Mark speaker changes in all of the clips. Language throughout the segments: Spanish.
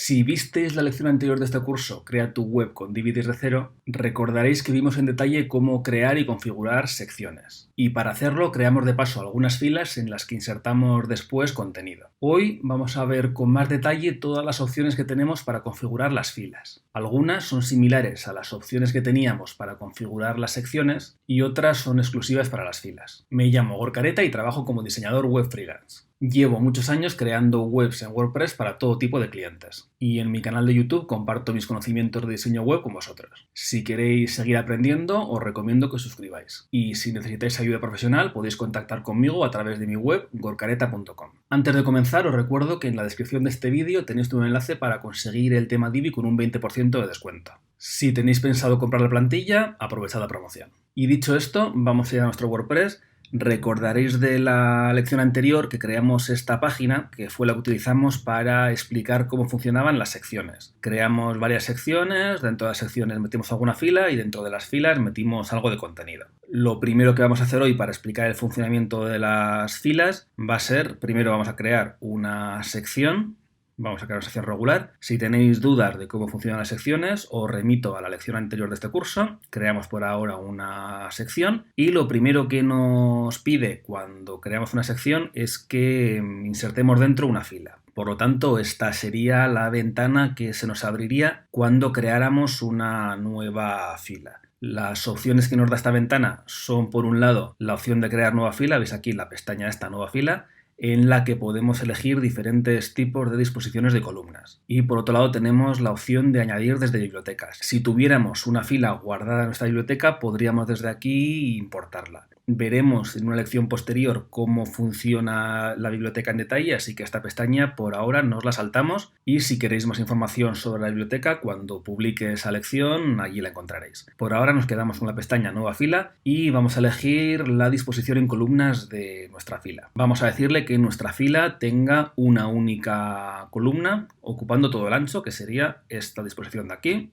Speaker 1: Si visteis la lección anterior de este curso, Crea tu web con Divi desde cero, recordaréis que vimos en detalle cómo crear y configurar secciones. Y para hacerlo creamos de paso algunas filas en las que insertamos después contenido. Hoy vamos a ver con más detalle todas las opciones que tenemos para configurar las filas. Algunas son similares a las opciones que teníamos para configurar las secciones y otras son exclusivas para las filas. Me llamo Gorka Areta y trabajo como diseñador web freelance. Llevo muchos años creando webs en WordPress para todo tipo de clientes y en mi canal de YouTube comparto mis conocimientos de diseño web con vosotros. Si queréis seguir aprendiendo, os recomiendo que os suscribáis y si necesitáis ayuda profesional podéis contactar conmigo a través de mi web gorkareta.com. Antes de comenzar os recuerdo que en la descripción de este vídeo tenéis un enlace para conseguir el tema Divi con un 20% de descuento. Si tenéis pensado comprar la plantilla, aprovechad la promoción. Y dicho esto, vamos a ir a nuestro WordPress. Recordaréis de la lección anterior que creamos esta página, que fue la que utilizamos para explicar cómo funcionaban las secciones. Creamos varias secciones, dentro de las secciones metimos alguna fila y dentro de las filas metimos algo de contenido. Lo primero que vamos a hacer hoy para explicar el funcionamiento de las filas va a ser, primero vamos a crear una sección. Vamos a crear una sección regular. Si tenéis dudas de cómo funcionan las secciones, os remito a la lección anterior de este curso. Creamos por ahora una sección y lo primero que nos pide cuando creamos una sección es que insertemos dentro una fila. Por lo tanto, esta sería la ventana que se nos abriría cuando creáramos una nueva fila. Las opciones que nos da esta ventana son, por un lado, la opción de crear nueva fila. Veis aquí la pestaña de esta nueva fila, en la que podemos elegir diferentes tipos de disposiciones de columnas. Y por otro lado tenemos la opción de añadir desde bibliotecas. Si tuviéramos una fila guardada en nuestra biblioteca, podríamos desde aquí importarla. Veremos en una lección posterior cómo funciona la biblioteca en detalle, así que esta pestaña por ahora nos la saltamos y si queréis más información sobre la biblioteca, cuando publique esa lección, allí la encontraréis. Por ahora nos quedamos con la pestaña Nueva fila y vamos a elegir la disposición en columnas de nuestra fila. Vamos a decirle que nuestra fila tenga una única columna ocupando todo el ancho, que sería esta disposición de aquí.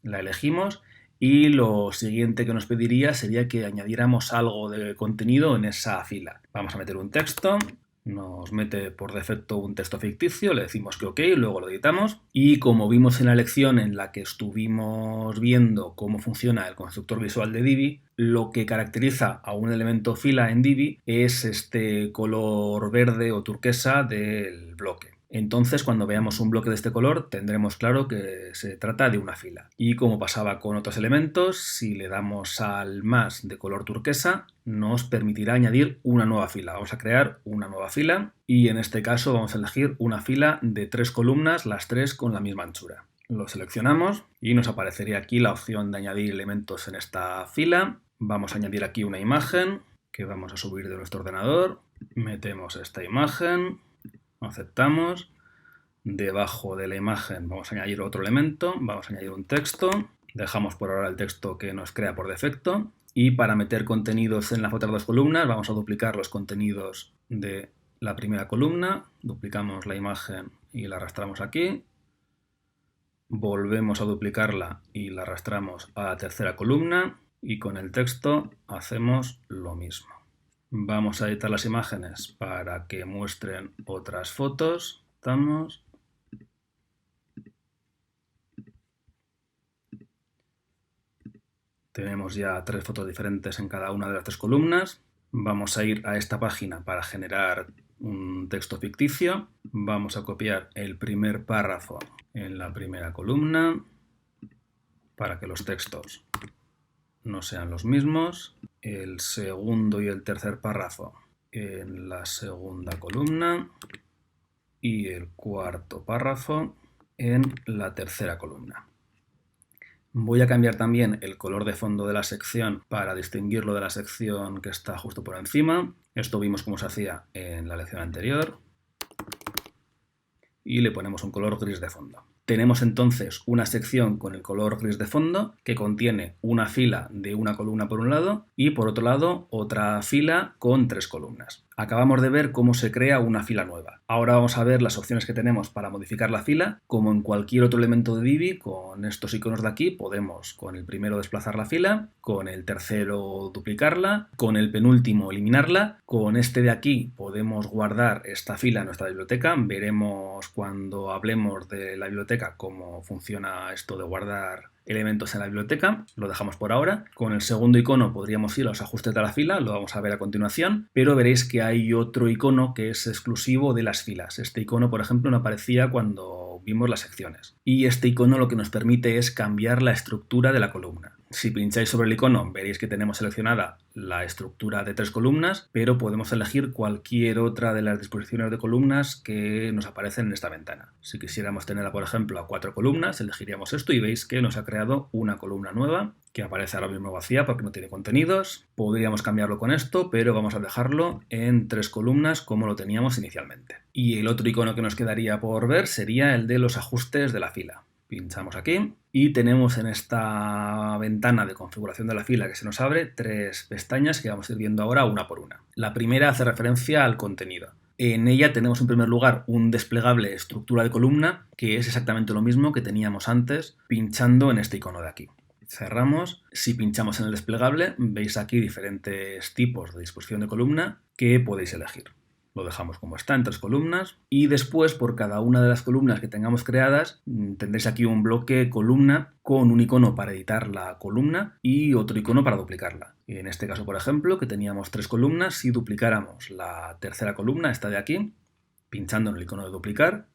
Speaker 1: La elegimos. Y lo siguiente que nos pediría sería que añadiéramos algo de contenido en esa fila. Vamos a meter un texto, nos mete por defecto un texto ficticio, le decimos que OK, luego lo editamos. Y como vimos en la lección en la que estuvimos viendo cómo funciona el constructor visual de Divi, lo que caracteriza a un elemento fila en Divi es este color verde o turquesa del bloque. Entonces, cuando veamos un bloque de este color, tendremos claro que se trata de una fila. Y como pasaba con otros elementos, si le damos al más de color turquesa, nos permitirá añadir una nueva fila. Vamos a crear una nueva fila y en este caso vamos a elegir una fila de 3 columnas, las 3 con la misma anchura. Lo seleccionamos y nos aparecería aquí la opción de añadir elementos en esta fila. Vamos a añadir aquí una imagen que vamos a subir de nuestro ordenador. Metemos esta imagen. Aceptamos. Debajo de la imagen vamos a añadir otro elemento, vamos a añadir un texto, dejamos por ahora el texto que nos crea por defecto y para meter contenidos en las otras dos columnas vamos a duplicar los contenidos de la primera columna, duplicamos la imagen y la arrastramos aquí, volvemos a duplicarla y la arrastramos a la tercera columna y con el texto hacemos lo mismo. Vamos a editar las imágenes para que muestren otras fotos. Tenemos ya 3 fotos diferentes en cada una de las 3 columnas. Vamos a ir a esta página para generar un texto ficticio. Vamos a copiar el primer párrafo en la primera columna para que los textos no sean los mismos. El segundo y el tercer párrafo en la segunda columna y el cuarto párrafo en la tercera columna. Voy a cambiar también el color de fondo de la sección para distinguirlo de la sección que está justo por encima. Esto vimos cómo se hacía en la lección anterior. Y le ponemos un color gris de fondo. Tenemos entonces una sección con el color gris de fondo que contiene una fila de una columna por un lado y por otro lado otra fila con 3 columnas. Acabamos de ver cómo se crea una fila nueva. Ahora vamos a ver las opciones que tenemos para modificar la fila. Como en cualquier otro elemento de Divi, con estos iconos de aquí podemos con el primero desplazar la fila, con el tercero duplicarla, con el penúltimo eliminarla. Con este de aquí podemos guardar esta fila en nuestra biblioteca. Veremos cuando hablemos de la biblioteca cómo funciona esto de guardar elementos en la biblioteca, lo dejamos por ahora. Con el segundo icono podríamos ir a los ajustes de la fila, lo vamos a ver a continuación, pero veréis que hay otro icono que es exclusivo de las filas. Este icono, por ejemplo, no aparecía cuando vimos las secciones. Y este icono lo que nos permite es cambiar la estructura de la columna. Si pincháis sobre el icono veréis que tenemos seleccionada la estructura de 3 columnas, pero podemos elegir cualquier otra de las disposiciones de columnas que nos aparecen en esta ventana. Si quisiéramos tenerla, por ejemplo, a 4 columnas, elegiríamos esto y veis que nos ha creado una columna nueva que aparece ahora mismo vacía porque no tiene contenidos. Podríamos cambiarlo con esto, pero vamos a dejarlo en 3 columnas como lo teníamos inicialmente. Y el otro icono que nos quedaría por ver sería el de los ajustes de la fila. Pinchamos aquí y tenemos en esta ventana de configuración de la fila que se nos abre 3 pestañas que vamos a ir viendo ahora una por una. La primera hace referencia al contenido. En ella tenemos en primer lugar un desplegable estructura de columna que es exactamente lo mismo que teníamos antes pinchando en este icono de aquí. Cerramos. Si pinchamos en el desplegable veis aquí diferentes tipos de disposición de columna que podéis elegir. Lo dejamos como está en 3 columnas y después por cada una de las columnas que tengamos creadas tendréis aquí un bloque columna con un icono para editar la columna y otro icono para duplicarla. En este caso, por ejemplo, que teníamos 3 columnas, si duplicáramos la tercera columna, esta de aquí, pinchando en el icono de duplicar,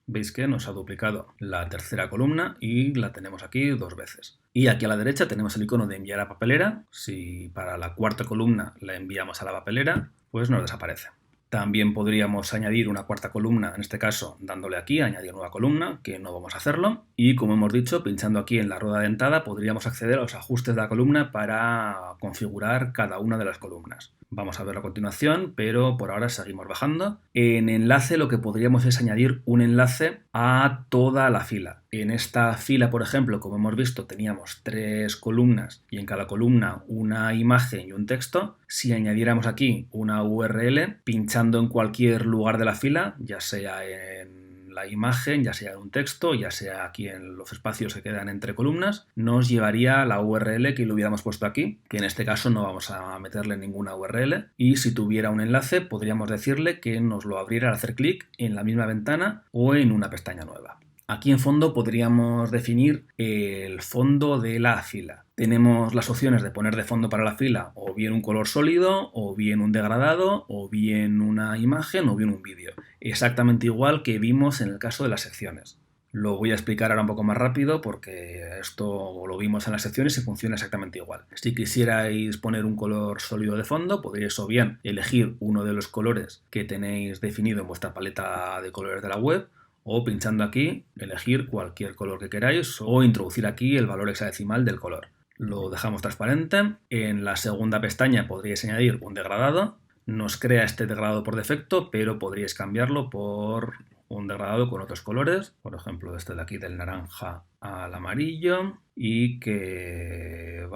Speaker 1: veis que nos ha duplicado la tercera columna y la tenemos aquí 2 veces. Y aquí a la derecha tenemos el icono de enviar a papelera. Si para la cuarta columna la enviamos a la papelera, pues nos desaparece. También podríamos añadir una cuarta columna, en este caso dándole aquí, añadir nueva columna, que no vamos a hacerlo. Y como hemos dicho, pinchando aquí en la rueda dentada podríamos acceder a los ajustes de la columna para configurar cada una de las columnas. Vamos a verlo a continuación, pero por ahora seguimos bajando. En enlace lo que podríamos es añadir un enlace a toda la fila. En esta fila, por ejemplo, como hemos visto, teníamos 3 columnas y en cada columna una imagen y un texto. Si añadiéramos aquí una URL, pinchando en cualquier lugar de la fila, ya sea en la imagen, ya sea en un texto, ya sea aquí en los espacios que quedan entre columnas, nos llevaría a la URL que lo hubiéramos puesto aquí, que en este caso no vamos a meterle ninguna URL, y si tuviera un enlace podríamos decirle que nos lo abriera al hacer clic en la misma ventana o en una pestaña nueva. Aquí en fondo podríamos definir el fondo de la fila. Tenemos las opciones de poner de fondo para la fila o bien un color sólido, o bien un degradado, o bien una imagen, o bien un vídeo. Exactamente igual que vimos en el caso de las secciones. Lo voy a explicar ahora un poco más rápido porque esto lo vimos en las secciones y funciona exactamente igual. Si quisierais poner un color sólido de fondo, podríais o bien elegir uno de los colores que tenéis definido en vuestra paleta de colores de la web, o pinchando aquí, elegir cualquier color que queráis o introducir aquí el valor hexadecimal del color. Lo dejamos transparente. En la segunda pestaña podríais añadir un degradado. Nos crea este degradado por defecto, pero podríais cambiarlo por un degradado con otros colores. Por ejemplo, este de aquí del naranja al amarillo y que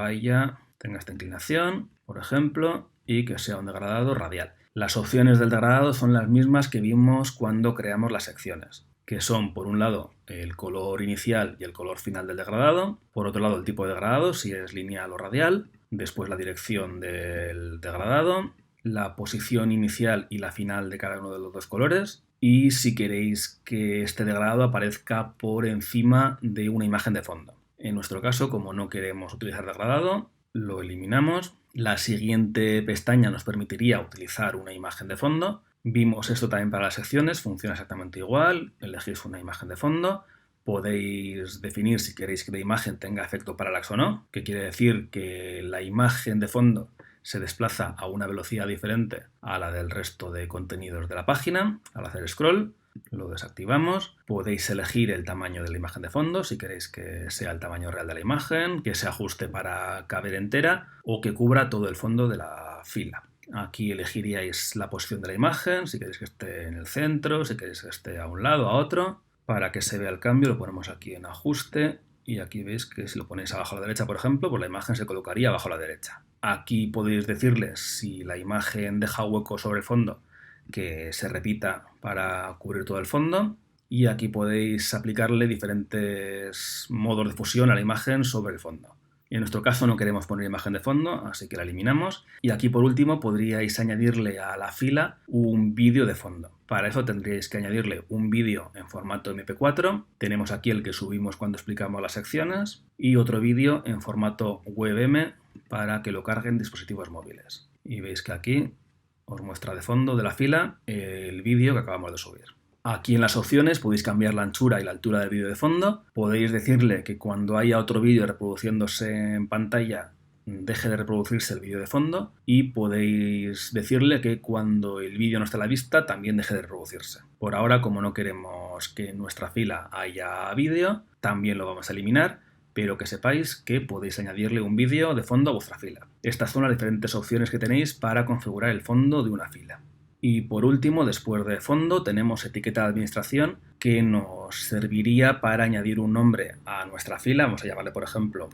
Speaker 1: tenga esta inclinación, por ejemplo, y que sea un degradado radial. Las opciones del degradado son las mismas que vimos cuando creamos las secciones, que son, por un lado, el color inicial y el color final del degradado, por otro lado, el tipo de degradado, si es lineal o radial, después la dirección del degradado, la posición inicial y la final de cada uno de los 2 colores, y si queréis que este degradado aparezca por encima de una imagen de fondo. En nuestro caso, como no queremos utilizar degradado, lo eliminamos. La siguiente pestaña nos permitiría utilizar una imagen de fondo. Vimos esto también para las secciones, funciona exactamente igual, elegís una imagen de fondo, podéis definir si queréis que la imagen tenga efecto parallax o no, que quiere decir que la imagen de fondo se desplaza a una velocidad diferente a la del resto de contenidos de la página al hacer scroll. Lo desactivamos. Podéis elegir el tamaño de la imagen de fondo, si queréis que sea el tamaño real de la imagen, que se ajuste para caber entera o que cubra todo el fondo de la fila. Aquí elegiríais la posición de la imagen, si queréis que esté en el centro, si queréis que esté a un lado, a otro. Para que se vea el cambio lo ponemos aquí en ajuste y aquí veis que si lo ponéis abajo a la derecha, por ejemplo, pues la imagen se colocaría abajo a la derecha. Aquí podéis decirle si la imagen deja hueco sobre el fondo, que se repita para cubrir todo el fondo. Y aquí podéis aplicarle diferentes modos de fusión a la imagen sobre el fondo. En nuestro caso no queremos poner imagen de fondo, así que la eliminamos. Y aquí por último podríais añadirle a la fila un vídeo de fondo. Para eso tendríais que añadirle un vídeo en formato MP4. Tenemos aquí el que subimos cuando explicamos las secciones. Y otro vídeo en formato WebM para que lo carguen dispositivos móviles. Y veis que aquí os muestra de fondo de la fila el vídeo que acabamos de subir. Aquí en las opciones podéis cambiar la anchura y la altura del vídeo de fondo. Podéis decirle que cuando haya otro vídeo reproduciéndose en pantalla deje de reproducirse el vídeo de fondo, y podéis decirle que cuando el vídeo no esté a la vista también deje de reproducirse. Por ahora, como no queremos que en nuestra fila haya vídeo, también lo vamos a eliminar, pero que sepáis que podéis añadirle un vídeo de fondo a vuestra fila. Estas son las diferentes opciones que tenéis para configurar el fondo de una fila. Y por último, después de fondo, tenemos etiqueta de administración, que nos serviría para añadir un nombre a nuestra fila. Vamos a llamarle, por ejemplo,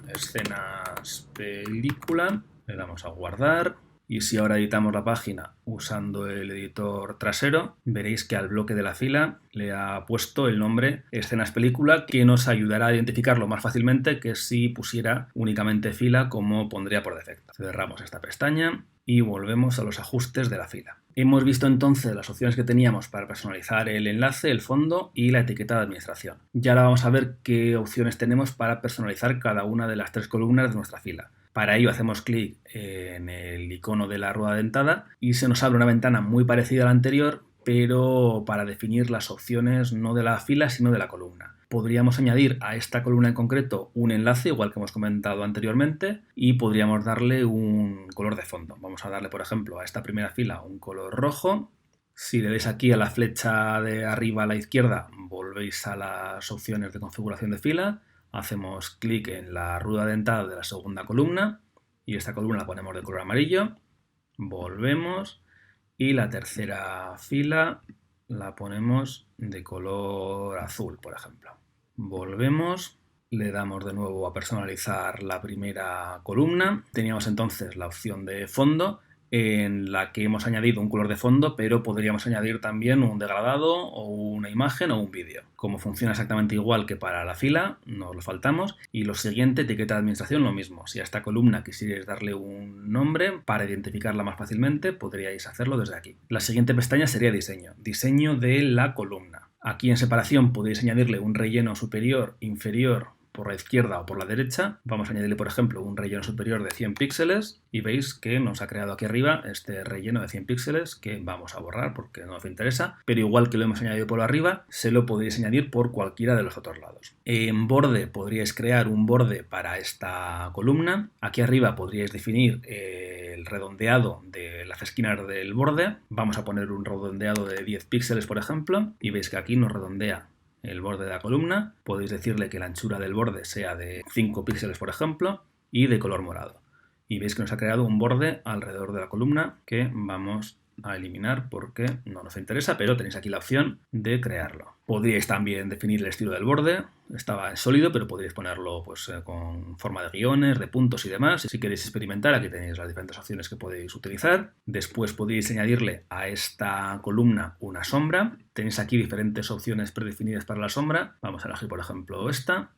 Speaker 1: escenas película. Le damos a guardar. Y si ahora editamos la página usando el editor trasero, veréis que al bloque de la fila le ha puesto el nombre escenas película, que nos ayudará a identificarlo más fácilmente que si pusiera únicamente fila, como pondría por defecto. Cerramos esta pestaña y volvemos a los ajustes de la fila. Hemos visto entonces las opciones que teníamos para personalizar el enlace, el fondo y la etiqueta de administración. Y ahora vamos a ver qué opciones tenemos para personalizar cada una de las 3 columnas de nuestra fila. Para ello hacemos clic en el icono de la rueda dentada y se nos abre una ventana muy parecida a la anterior, pero para definir las opciones no de la fila sino de la columna. Podríamos añadir a esta columna en concreto un enlace, igual que hemos comentado anteriormente, y podríamos darle un color de fondo. Vamos a darle, por ejemplo, a esta primera fila un color rojo. Si le dais aquí a la flecha de arriba a la izquierda, volvéis a las opciones de configuración de fila. Hacemos clic en la rueda dentada de la segunda columna y esta columna la ponemos de color amarillo. Volvemos y la tercera fila la ponemos de color azul, por ejemplo. Volvemos, le damos de nuevo a personalizar la primera columna. Teníamos entonces la opción de fondo, en la que hemos añadido un color de fondo, pero podríamos añadir también un degradado o una imagen o un vídeo. Como funciona exactamente igual que para la fila, nos lo saltamos. Y lo siguiente, etiqueta de administración, lo mismo. Si a esta columna quisierais darle un nombre para identificarla más fácilmente, podríais hacerlo desde aquí. La siguiente pestaña sería diseño. Diseño de la columna. Aquí en separación podéis añadirle un relleno superior, inferior, por la izquierda o por la derecha. Vamos a añadirle, por ejemplo, un relleno superior de 100 píxeles y veis que nos ha creado aquí arriba este relleno de 100 píxeles que vamos a borrar porque no nos interesa, pero igual que lo hemos añadido por arriba, se lo podéis añadir por cualquiera de los otros lados. En borde podríais crear un borde para esta columna. Aquí arriba podríais definir el redondeado de las esquinas del borde. Vamos a poner un redondeado de 10 píxeles, por ejemplo, y veis que aquí nos redondea el borde de la columna. Podéis decirle que la anchura del borde sea de 5 píxeles, por ejemplo, y de color morado. Y veis que nos ha creado un borde alrededor de la columna que vamos a eliminar porque no nos interesa, pero tenéis aquí la opción de crearlo. Podríais también definir el estilo del borde. Estaba sólido, pero podríais ponerlo pues, con forma de guiones, de puntos y demás. Si queréis experimentar, aquí tenéis las diferentes opciones que podéis utilizar. Después podéis añadirle a esta columna una sombra. Tenéis aquí diferentes opciones predefinidas para la sombra. Vamos a elegir, por ejemplo, esta.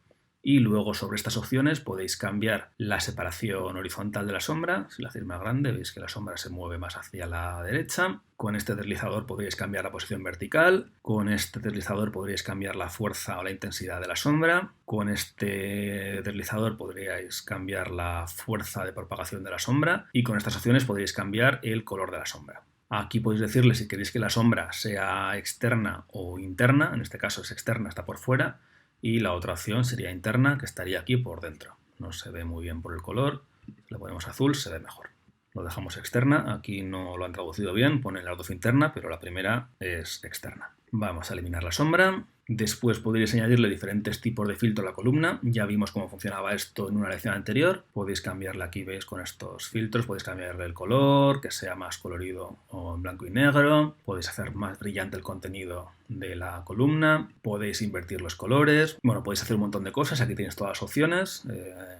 Speaker 1: Y luego sobre estas opciones podéis cambiar la separación horizontal de la sombra. Si la hacéis más grande, veis que la sombra se mueve más hacia la derecha. Con este deslizador podréis cambiar la posición vertical. Con este deslizador podríais cambiar la fuerza o la intensidad de la sombra. Con este deslizador podríais cambiar la fuerza de propagación de la sombra. Y con estas opciones podríais cambiar el color de la sombra. Aquí podéis decirle si queréis que la sombra sea externa o interna. En este caso es externa, está por fuera. Y la otra opción sería interna, que estaría aquí por dentro. No se ve muy bien por el color. Si le ponemos azul se ve mejor. Lo dejamos externa. Aquí no lo han traducido bien. Ponen las dos interna, pero la primera es externa. Vamos a eliminar la sombra. Después podréis añadirle diferentes tipos de filtro a la columna. Ya vimos cómo funcionaba esto en una lección anterior. Podéis cambiarle, aquí veis, con estos filtros. Podéis cambiarle el color, que sea más colorido o en blanco y negro. Podéis hacer más brillante el contenido de la columna. Podéis invertir los colores. Bueno, podéis hacer un montón de cosas. Aquí tenéis todas las opciones.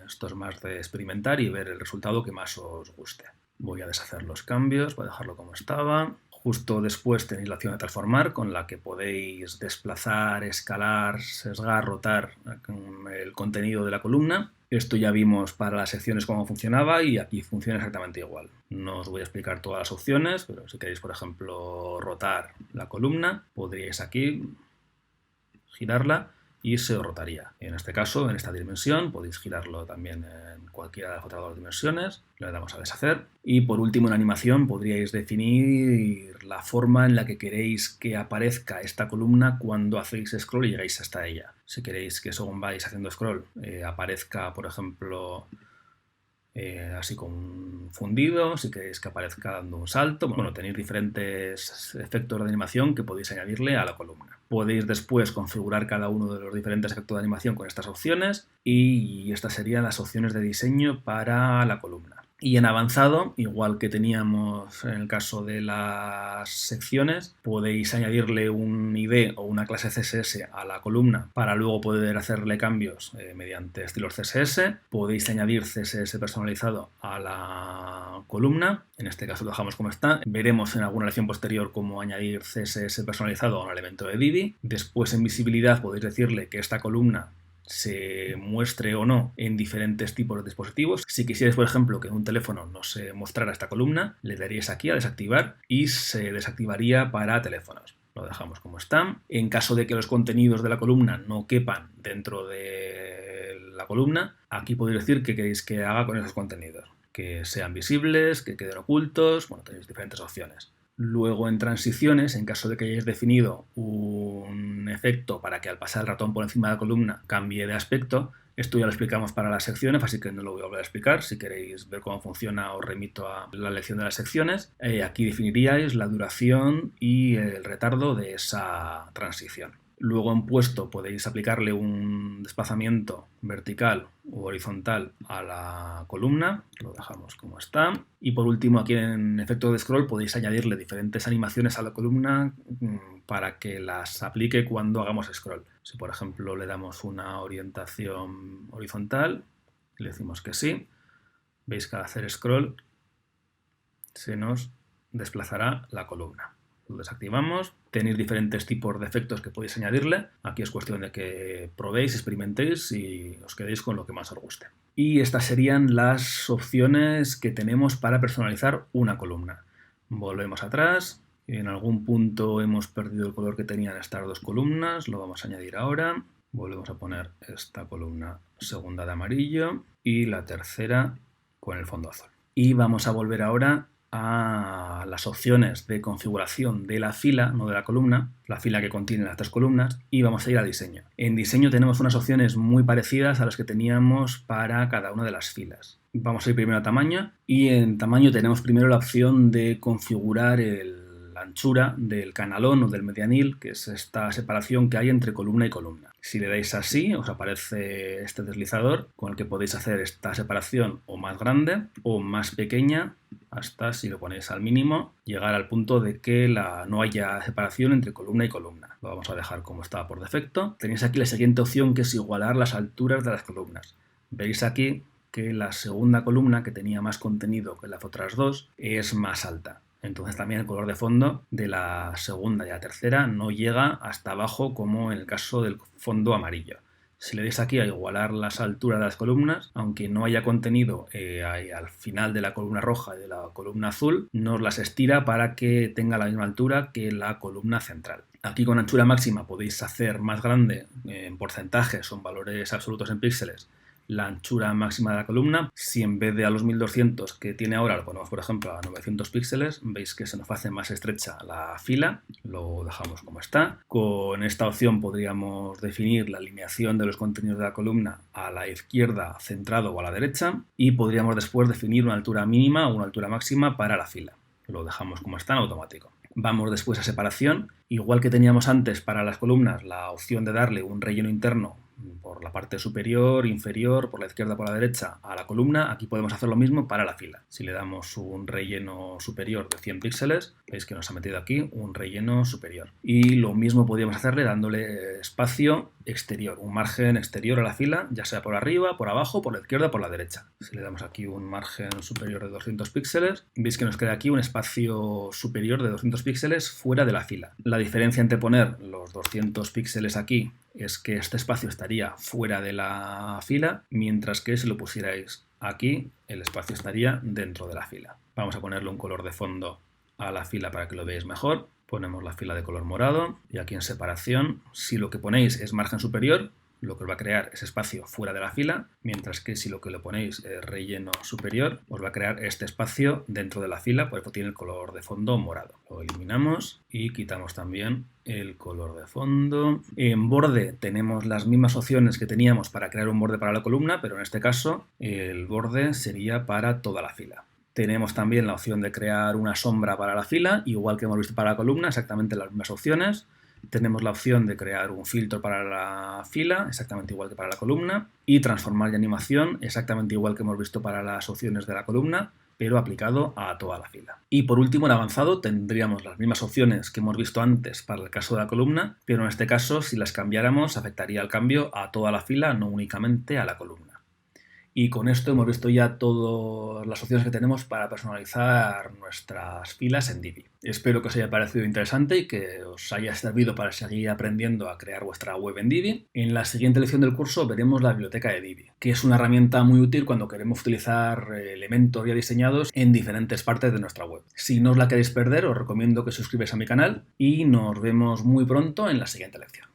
Speaker 1: Esto es más de experimentar y ver el resultado que más os guste. Voy a deshacer los cambios, voy a dejarlo como estaba. Justo después tenéis la opción de transformar, con la que podéis desplazar, escalar, sesgar, rotar el contenido de la columna. Esto ya vimos para las secciones cómo funcionaba y aquí funciona exactamente igual. No os voy a explicar todas las opciones, pero si queréis, por ejemplo, rotar la columna, podríais aquí girarla y se rotaría. En este caso, en esta dimensión, podéis girarlo también en cualquiera de las otras dos dimensiones. Le damos a deshacer. Y por último, en animación podríais definir la forma en la que queréis que aparezca esta columna cuando hacéis scroll y llegáis hasta ella. Si queréis que según vais haciendo scroll aparezca, por ejemplo, así con un fundido, si queréis que aparezca dando un salto. Bueno, tenéis diferentes efectos de animación que podéis añadirle a la columna. Podéis después configurar cada uno de los diferentes efectos de animación con estas opciones y estas serían las opciones de diseño para la columna. Y en avanzado, igual que teníamos en el caso de las secciones, podéis añadirle un ID o una clase CSS a la columna para luego poder hacerle cambios mediante estilos CSS. Podéis añadir CSS personalizado a la columna. En este caso lo dejamos como está. Veremos en alguna lección posterior cómo añadir CSS personalizado a un elemento de Divi. Después en visibilidad podéis decirle que esta columna se muestre o no en diferentes tipos de dispositivos. Si quisierais, por ejemplo, que en un teléfono no se mostrara esta columna, le daríais aquí a desactivar y se desactivaría para teléfonos. Lo dejamos como está. En caso de que los contenidos de la columna no quepan dentro de la columna, aquí podéis decir qué queréis que haga con esos contenidos. Que sean visibles, que queden ocultos, bueno, tenéis diferentes opciones. Luego en transiciones, en caso de que hayáis definido un efecto para que al pasar el ratón por encima de la columna cambie de aspecto, esto ya lo explicamos para las secciones, así que no lo voy a volver a explicar. Si queréis ver cómo funciona, os remito a la lección de las secciones. Aquí definiríais la duración y el retardo de esa transición. Luego en puesto podéis aplicarle un desplazamiento vertical u horizontal a la columna, lo dejamos como está. Y por último aquí en efecto de scroll podéis añadirle diferentes animaciones a la columna para que las aplique cuando hagamos scroll. Si por ejemplo le damos una orientación horizontal, le decimos que sí, veis que al hacer scroll se nos desplazará la columna. Lo desactivamos. Tenéis diferentes tipos de efectos que podéis añadirle. Aquí es cuestión de que probéis, experimentéis y os quedéis con lo que más os guste. Y estas serían las opciones que tenemos para personalizar una columna. Volvemos atrás. En algún punto hemos perdido el color que tenían estas dos columnas. Lo vamos a añadir ahora. Volvemos a poner esta columna segunda de amarillo y la tercera con el fondo azul. Y vamos a volver ahora a las opciones de configuración de la fila, no de la columna, la fila que contiene las tres columnas, y vamos a ir a diseño. En diseño tenemos unas opciones muy parecidas a las que teníamos para cada una de las filas. Vamos a ir primero a tamaño y en tamaño tenemos primero la opción de configurar la anchura del canalón o del medianil, que es esta separación que hay entre columna y columna. Si le dais así, os aparece este deslizador con el que podéis hacer esta separación o más grande o más pequeña, hasta, si lo ponéis al mínimo, llegar al punto de que no haya separación entre columna y columna. Lo vamos a dejar como está por defecto. Tenéis aquí la siguiente opción, que es igualar las alturas de las columnas. Veis aquí que la segunda columna, que tenía más contenido que las otras dos, es más alta. Entonces también el color de fondo de la segunda y la tercera no llega hasta abajo como en el caso del fondo amarillo. Si le dais aquí a igualar las alturas de las columnas, aunque no haya contenido al final de la columna roja y de la columna azul, nos las estira para que tenga la misma altura que la columna central. Aquí con anchura máxima podéis hacer más grande en porcentajes o en valores absolutos en píxeles la anchura máxima de la columna. Si en vez de a los 1200 que tiene ahora lo ponemos por ejemplo a 900 píxeles, veis que se nos hace más estrecha la fila. Lo dejamos como está. Con esta opción podríamos definir la alineación de los contenidos de la columna a la izquierda, centrado o a la derecha, y podríamos después definir una altura mínima o una altura máxima para la fila. Lo dejamos como está en automático. Vamos después a separación. Igual que teníamos antes para las columnas la opción de darle un relleno interno por la parte superior, inferior, por la izquierda, por la derecha a la columna, aquí podemos hacer lo mismo para la fila. Si le damos un relleno superior de 100 píxeles, veis que nos ha metido aquí un relleno superior. Y lo mismo podríamos hacerle dándole espacio exterior, un margen exterior a la fila, ya sea por arriba, por abajo, por la izquierda, por la derecha. Si le damos aquí un margen superior de 200 píxeles, veis que nos queda aquí un espacio superior de 200 píxeles fuera de la fila. La diferencia entre poner los 200 píxeles aquí es que este espacio estaría fuera de la fila, mientras que si lo pusierais aquí, el espacio estaría dentro de la fila. Vamos a ponerle un color de fondo a la fila para que lo veáis mejor. Ponemos la fila de color morado y aquí en separación, si lo que ponéis es margen superior, lo que os va a crear es espacio fuera de la fila, mientras que si lo que le ponéis es relleno superior, os va a crear este espacio dentro de la fila, por eso tiene el color de fondo morado. Lo eliminamos y quitamos también el color de fondo. En borde tenemos las mismas opciones que teníamos para crear un borde para la columna, pero en este caso el borde sería para toda la fila. Tenemos también la opción de crear una sombra para la fila, igual que hemos visto para la columna, exactamente las mismas opciones. Tenemos la opción de crear un filtro para la fila, exactamente igual que para la columna, y transformar y animación, exactamente igual que hemos visto para las opciones de la columna, pero aplicado a toda la fila. Y por último, en avanzado, tendríamos las mismas opciones que hemos visto antes para el caso de la columna, pero en este caso, si las cambiáramos, afectaría el cambio a toda la fila, no únicamente a la columna. Y con esto hemos visto ya todas las opciones que tenemos para personalizar nuestras filas en Divi. Espero que os haya parecido interesante y que os haya servido para seguir aprendiendo a crear vuestra web en Divi. En la siguiente lección del curso veremos la biblioteca de Divi, que es una herramienta muy útil cuando queremos utilizar elementos ya diseñados en diferentes partes de nuestra web. Si no os la queréis perder, os recomiendo que suscribáis a mi canal y nos vemos muy pronto en la siguiente lección.